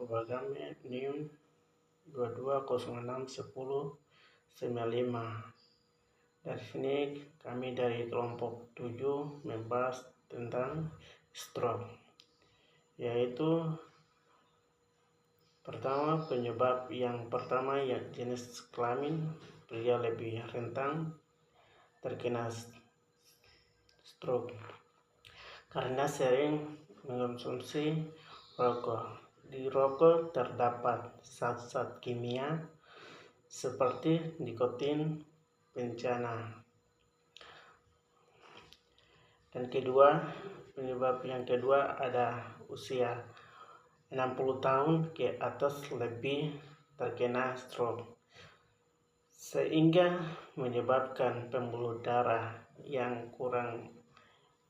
Bagame NIM 22061095. Dari sini kami dari kelompok 7 membahas tentang stroke, yaitu pertama penyebab yang pertama jenis kelamin pria lebih rentan terkena stroke karena sering mengonsumsi rokok. Di rokok terdapat zat-zat kimia seperti nikotin, bencana. Dan penyebab yang kedua ada usia 60 tahun ke atas lebih terkena stroke, sehingga menyebabkan pembuluh darah yang kurang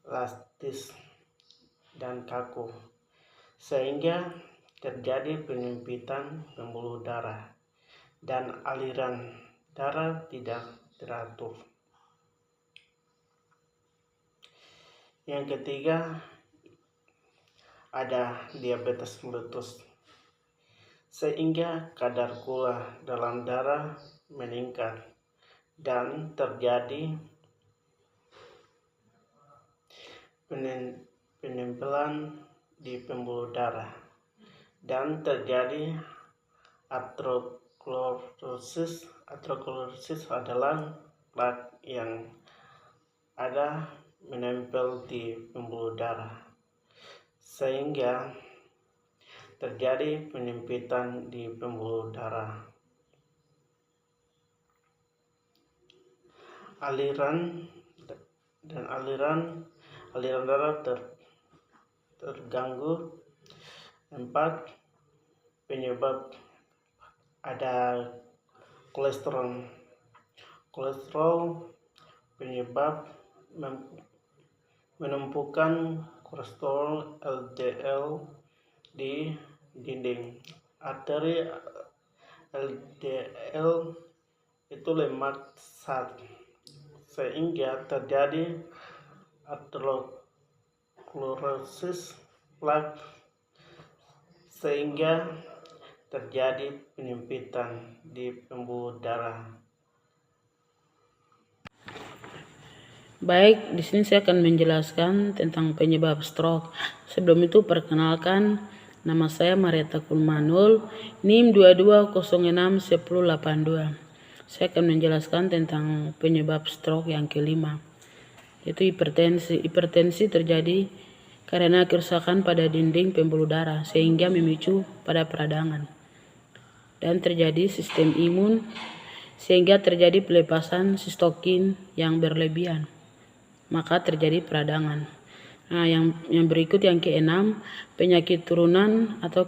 elastis dan kaku, sehingga terjadi penyempitan pembuluh darah dan aliran darah tidak teratur. Yang ketiga ada diabetes meletus, sehingga kadar gula dalam darah meningkat dan terjadi penempelan di pembuluh darah dan terjadi aterosklorosis. Aterosklorosis adalah plak yang ada menempel di pembuluh darah sehingga terjadi penyempitan di pembuluh darah. Aliran darah terganggu. 4. Penyebab ada kolesterol. Kolesterol penyebab menumpukan kolesterol LDL di dinding arteri. LDL itu lemak zat, sehingga terjadi aterosklorosis plak, sehingga terjadi penyempitan di pembuluh darah. Baik, di sini saya akan menjelaskan tentang penyebab stroke. Sebelum itu perkenalkan, nama saya Marieta Kulmanul, NIM 22061082. Saya akan menjelaskan tentang penyebab stroke yang kelima, yaitu hipertensi. Hipertensi terjadi karena kerusakan pada dinding pembuluh darah sehingga memicu pada peradangan dan terjadi sistem imun sehingga terjadi pelepasan sitokin yang berlebihan, maka terjadi peradangan. Nah, yang berikut yang keenam, penyakit turunan atau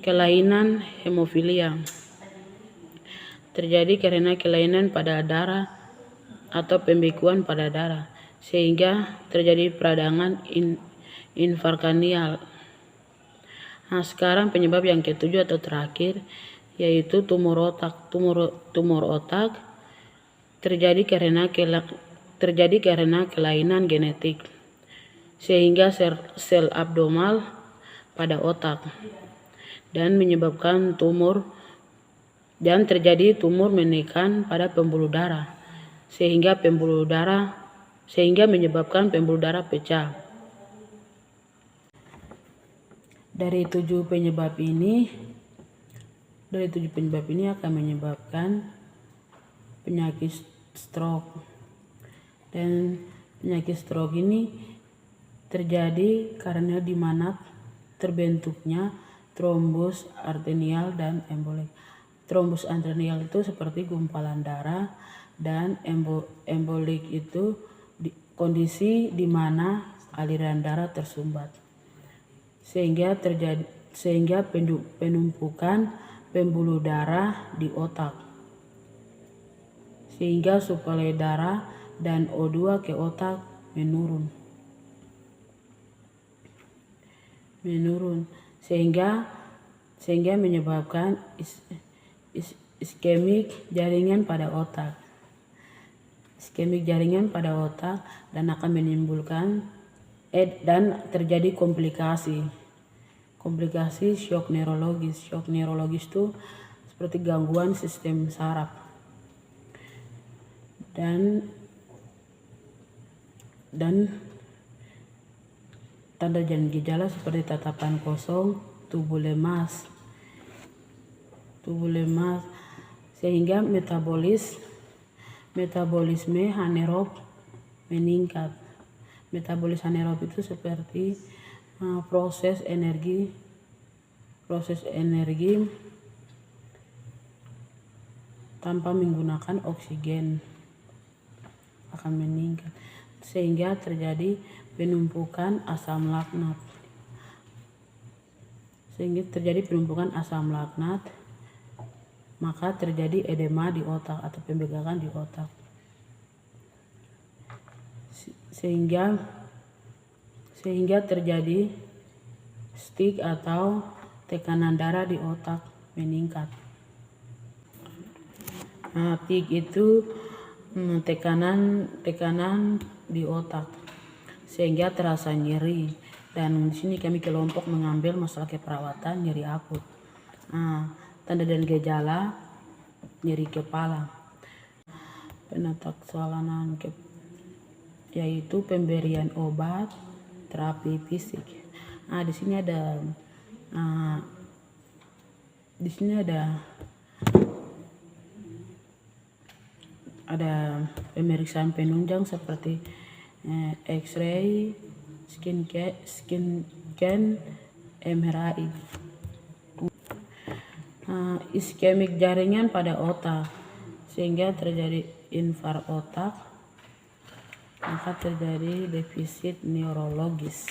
kelainan hemofilia. Terjadi karena kelainan pada darah atau pembekuan pada darah sehingga terjadi peradangan infarktanial. Nah, sekarang penyebab yang ketujuh atau terakhir yaitu tumor otak. Tumor otak terjadi karena kelainan genetik sehingga sel abnormal pada otak dan menyebabkan tumor, dan terjadi tumor menekan pada pembuluh darah sehingga menyebabkan pembuluh darah pecah. Dari tujuh penyebab ini akan menyebabkan penyakit stroke. Dan penyakit stroke ini terjadi karena di mana terbentuknya trombus arterial dan embolik. Trombus arterial itu seperti gumpalan darah, dan embolik itu kondisi di mana aliran darah tersumbat sehingga penumpukan pembuluh darah di otak, sehingga suplai darah dan O2 ke otak menurun sehingga menyebabkan iskemik jaringan pada otak. Dan akan menimbulkan dan terjadi komplikasi Komplikasi shock neurologis. Shock neurologis itu seperti gangguan sistem saraf. Dan tanda dan gejala seperti tatapan kosong, tubuh lemas, sehingga metabolisme anaerob meningkat. Metabolisme anaerob itu seperti proses energi tanpa menggunakan oksigen akan meningkat, sehingga terjadi penumpukan asam laknat. Maka terjadi edema di otak atau pembegakan di otak, sehingga terjadi stik atau tekanan darah di otak meningkat. Tik itu tekanan di otak, sehingga terasa nyeri. Dan di sini kami kelompok mengambil masalah keperawatan nyeri akut. Tanda dan gejala nyeri kepala, penataksalanan yaitu pemberian obat, terapi fisik. Di sini ada pemeriksaan penunjang seperti X-ray, scan, MRI. Iskemik jaringan pada otak, sehingga terjadi infark otak, maka terjadi defisit neurologis.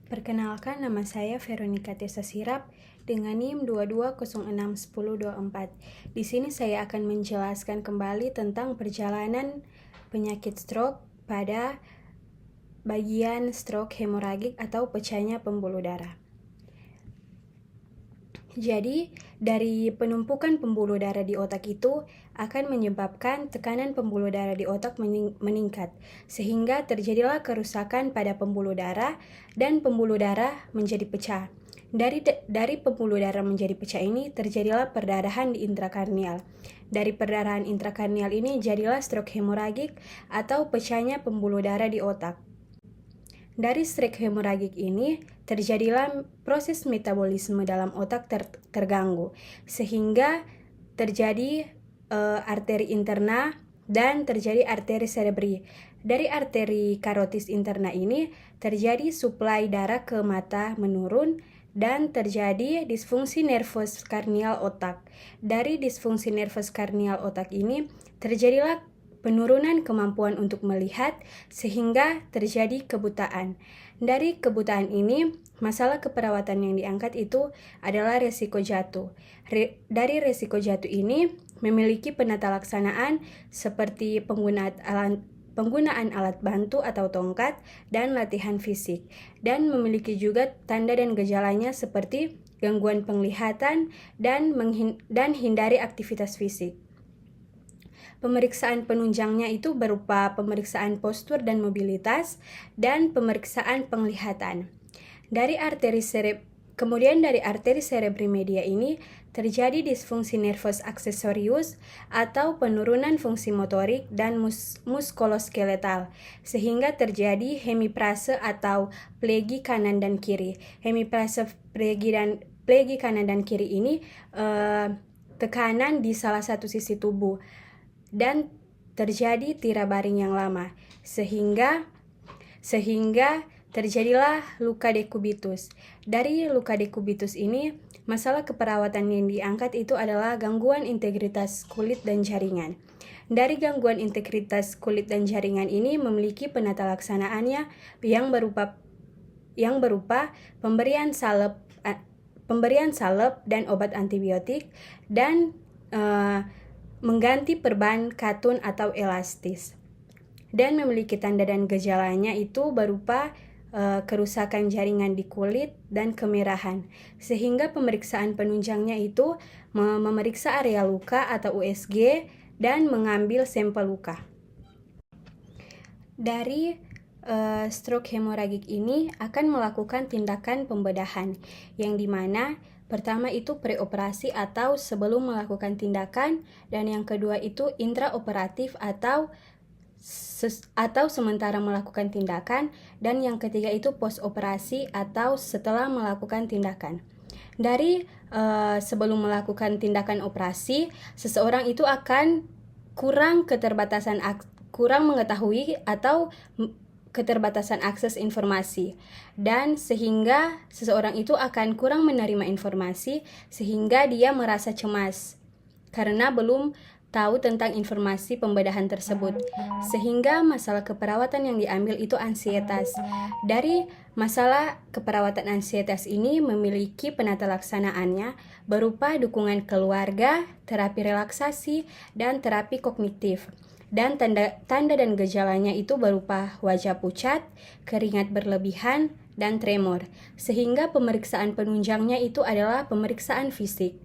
Perkenalkan, nama saya Veronica Tessa Sirap dengan NIM 22061024. Di sini saya akan menjelaskan kembali tentang perjalanan penyakit stroke pada bagian stroke hemoragik atau pecahnya pembuluh darah. Jadi, dari penumpukan pembuluh darah di otak itu akan menyebabkan tekanan pembuluh darah di otak meningkat, sehingga terjadilah kerusakan pada pembuluh darah dan pembuluh darah menjadi pecah. Dari pembuluh darah menjadi pecah ini terjadilah perdarahan di intrakarnial. Dari perdarahan intrakarnial ini jadilah stroke hemoragik atau pecahnya pembuluh darah di otak. Dari stroke hemoragik ini terjadilah proses metabolisme dalam otak terganggu, sehingga terjadi arteri interna dan terjadi arteri cerebri. Dari arteri karotis interna ini terjadi suplai darah ke mata menurun dan terjadi disfungsi nervus karnial otak. Dari disfungsi nervus karnial otak ini terjadilah penurunan kemampuan untuk melihat sehingga terjadi kebutaan. Dari kebutaan ini, masalah keperawatan yang diangkat itu adalah resiko jatuh. Dari resiko jatuh ini memiliki penata laksanaan seperti penggunaan alat bantu atau tongkat dan latihan fisik, dan memiliki juga tanda dan gejalanya seperti gangguan penglihatan dan hindari aktivitas fisik. Pemeriksaan penunjangnya itu berupa pemeriksaan postur dan mobilitas dan pemeriksaan penglihatan. Kemudian dari arteri cerebri media ini terjadi disfungsi nervus aksesorius atau penurunan fungsi motorik dan muskuloskeletal, sehingga terjadi hemiprase atau plegi kanan dan kiri. Hemiprase plegi kanan dan kiri ini tekanan di salah satu sisi tubuh dan terjadi tira baring yang lama, sehingga terjadilah luka dekubitus. Dari luka dekubitus ini, masalah keperawatan yang diangkat itu adalah gangguan integritas kulit dan jaringan. Dari gangguan integritas kulit dan jaringan ini memiliki penata laksanaannya yang berupa pemberian salep dan obat antibiotik dan mengganti perban katun atau elastis, dan memiliki tanda dan gejalanya itu berupa kerusakan jaringan di kulit dan kemerahan, sehingga pemeriksaan penunjangnya itu memeriksa area luka atau USG dan mengambil sampel luka. Dari stroke hemoragik ini akan melakukan tindakan pembedahan, yang dimana pertama itu preoperasi atau sebelum melakukan tindakan, dan yang kedua itu intraoperatif atau sementara melakukan tindakan, dan yang ketiga itu postoperasi atau setelah melakukan tindakan. Dari sebelum melakukan tindakan operasi, seseorang itu akan kurang mengetahui atau keterbatasan akses informasi, dan sehingga seseorang itu akan kurang menerima informasi sehingga dia merasa cemas karena belum tahu tentang informasi pembedahan tersebut, sehingga masalah keperawatan yang diambil itu ansietas. Dari masalah keperawatan ansietas ini memiliki penata laksanaannya berupa dukungan keluarga, terapi relaksasi, dan terapi kognitif. Dan tanda dan gejalanya itu berupa wajah pucat, keringat berlebihan, dan tremor. Sehingga pemeriksaan penunjangnya itu adalah pemeriksaan fisik.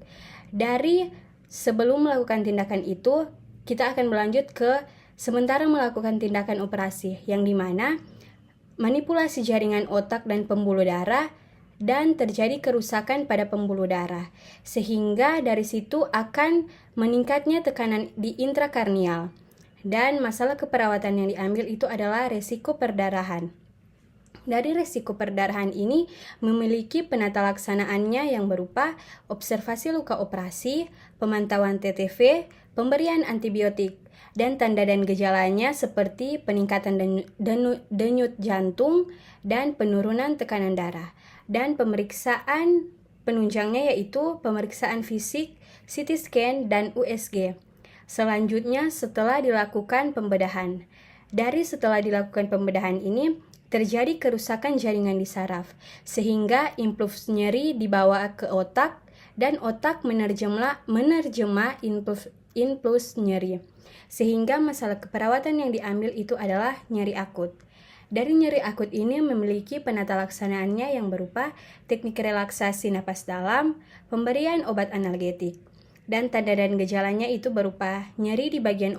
Dari sebelum melakukan tindakan itu, kita akan berlanjut ke sementara melakukan tindakan operasi, yang dimana manipulasi jaringan otak dan pembuluh darah, dan terjadi kerusakan pada pembuluh darah, sehingga dari situ akan meningkatnya tekanan di intrakarnial. Dan masalah keperawatan yang diambil itu adalah resiko perdarahan. Dari resiko perdarahan ini memiliki penata laksanaannya yang berupa observasi luka operasi, pemantauan TTV, pemberian antibiotik, dan tanda dan gejalanya seperti peningkatan denyut jantung dan penurunan tekanan darah. Dan pemeriksaan penunjangnya yaitu pemeriksaan fisik, CT scan, dan USG. Selanjutnya setelah dilakukan pembedahan. Dari setelah dilakukan pembedahan ini, terjadi kerusakan jaringan di saraf, sehingga impuls nyeri dibawa ke otak, dan otak menerjemah impuls nyeri. Sehingga masalah keperawatan yang diambil itu adalah nyeri akut. Dari nyeri akut ini memiliki penata laksanaannya yang berupa teknik relaksasi napas dalam, pemberian obat analgetik. Dan tanda dan gejalanya itu berupa nyeri di bagian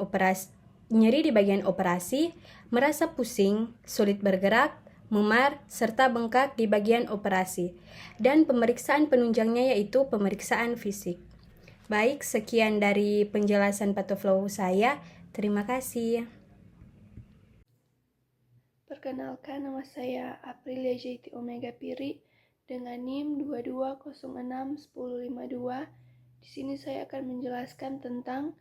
operasi, merasa pusing, sulit bergerak, memar, serta bengkak di bagian operasi. Dan pemeriksaan penunjangnya yaitu pemeriksaan fisik. Baik, sekian dari penjelasan patoflow saya. Terima kasih. Perkenalkan, nama saya Aprilia JT Omega Piri dengan NIM 22061052. Di sini saya akan menjelaskan tentang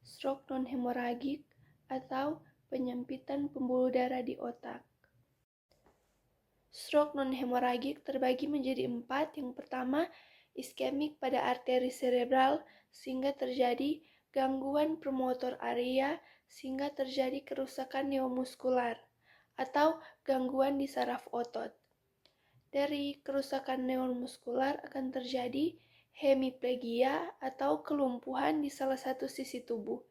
stroke non-hemoragik atau penyempitan pembuluh darah di otak. Stroke non-hemoragik terbagi menjadi 4. Yang pertama, iskemik pada arteri cerebral sehingga terjadi gangguan promotor area sehingga terjadi kerusakan neuromuskular atau gangguan di saraf otot. Dari kerusakan neuromuskular akan terjadi hemiplegia atau kelumpuhan di salah satu sisi tubuh,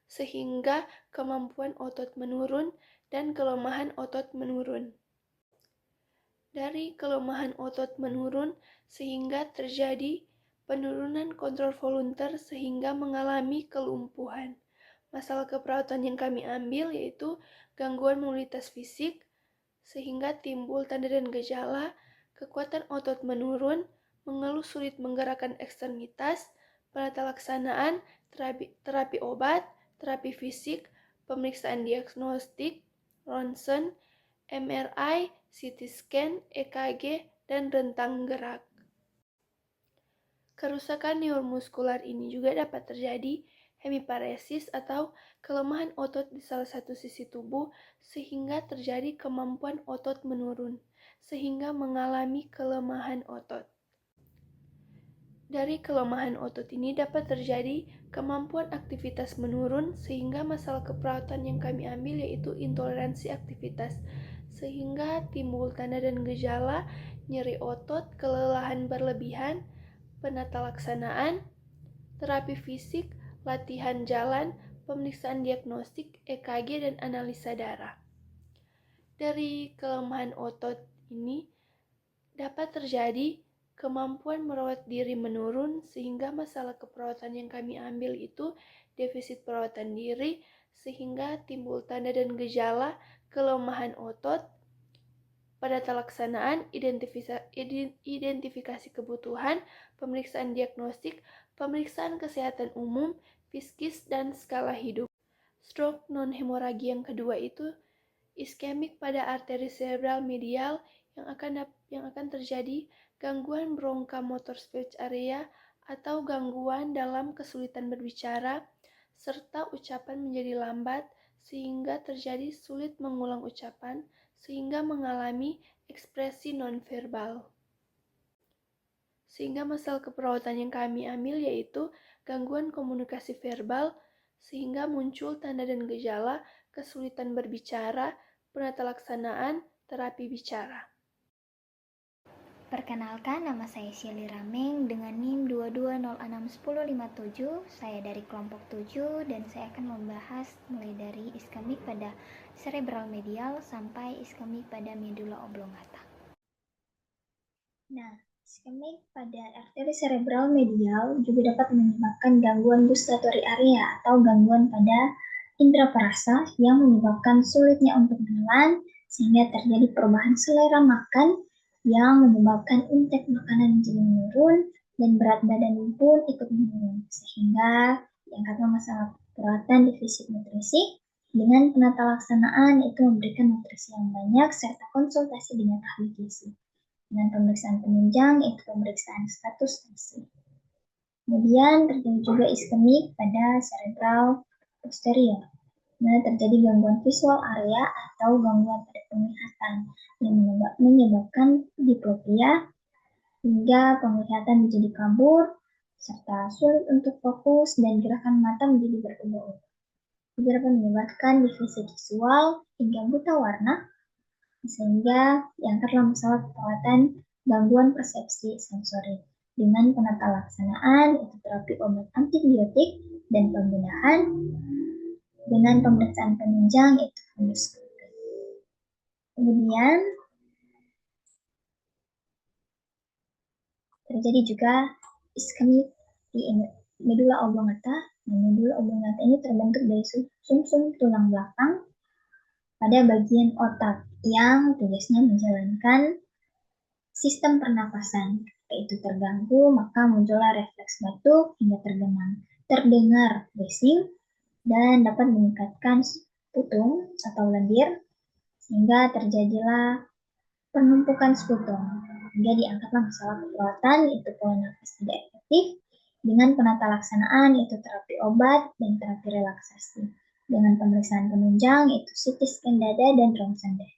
sehingga kemampuan otot menurun dan kelemahan otot menurun. Dari kelemahan otot menurun sehingga terjadi penurunan kontrol volunteer sehingga mengalami kelumpuhan. Masalah keperawatan yang kami ambil yaitu gangguan mobilitas fisik sehingga timbul tanda dan gejala, kekuatan otot menurun, mengeluh sulit menggerakkan ekstremitas, penata laksanaan, terapi obat, terapi fisik, pemeriksaan diagnostik, ronsen, MRI, CT scan, EKG, dan rentang gerak. Kerusakan neuromuskular ini juga dapat terjadi hemiparesis atau kelemahan otot di salah satu sisi tubuh sehingga terjadi kemampuan otot menurun, sehingga mengalami kelemahan otot. Dari kelemahan otot ini dapat terjadi kemampuan aktivitas menurun sehingga masalah keperawatan yang kami ambil yaitu intoleransi aktivitas, sehingga timbul tanda dan gejala nyeri otot, kelelahan berlebihan, penata laksanaan, terapi fisik, latihan jalan, pemeriksaan diagnostik, EKG, dan analisa darah. Dari kelemahan otot ini dapat terjadi kemampuan merawat diri menurun sehingga masalah keperawatan yang kami ambil itu defisit perawatan diri sehingga timbul tanda dan gejala kelemahan otot. Pada pelaksanaan, identifikasi kebutuhan, pemeriksaan diagnostik, pemeriksaan kesehatan umum, fiskis, dan skala hidup. Stroke non-hemoragi yang kedua itu iskemik pada arteri cerebral medial yang akan terjadi gangguan bronchomotor speech area atau gangguan dalam kesulitan berbicara, serta ucapan menjadi lambat sehingga terjadi sulit mengulang ucapan, sehingga mengalami ekspresi nonverbal. Sehingga masalah keperawatan yang kami ambil yaitu gangguan komunikasi verbal, sehingga muncul tanda dan gejala kesulitan berbicara, penata laksanaan, terapi bicara. Perkenalkan, nama saya Shelly Rameng dengan NIM 22061057. Saya dari kelompok 7 dan saya akan membahas mulai dari iskemik pada cerebral medial sampai iskemik pada medula oblongata. Nah, iskemik pada arteri cerebral medial juga dapat menyebabkan gangguan gustatory area atau gangguan pada indera perasa yang menyebabkan sulitnya untuk menelan sehingga terjadi perubahan selera makan yang menyebabkan intake makanan menjadi menurun dan berat badan pun ikut menurun, sehingga diangkatlah masalah perawatan defisit nutrisi dengan penata laksanaan itu memberikan nutrisi yang banyak serta konsultasi dengan ahli gizi. Dengan pemeriksaan penunjang itu pemeriksaan status gizi. Kemudian terjadi juga iskemik pada cerebral posterior. Terjadi gangguan visual area atau gangguan pada penglihatan yang menyebabkan diplopia hingga penglihatan menjadi kabur serta sulit untuk fokus dan gerakan mata menjadi berubah-ubah. Juga dapat menyebabkan defisit visual hingga buta warna sehingga diangkatlah masalah perawatan gangguan persepsi sensori dengan penata laksanaan itu terapi obat antibiotik dan pembedahan dengan pemeriksaan penunjang itu endoskopi. Kemudian terjadi juga iskemik di medula oblongata. Medula oblongata ini terbentuk dari sumsum tulang belakang pada bagian otak yang tugasnya menjalankan sistem pernapasan. Ketika itu terganggu, maka muncullah refleks batuk hingga terdengar bising dan dapat meningkatkan putung atau lendir sehingga terjadilah penumpukan sputum hingga diangkatlah masalah perawatan itu pola nafas tidak efektif dengan penata laksanaan itu terapi obat dan terapi relaksasi dengan pemeriksaan penunjang itu CT scan dada dan rongsen dada.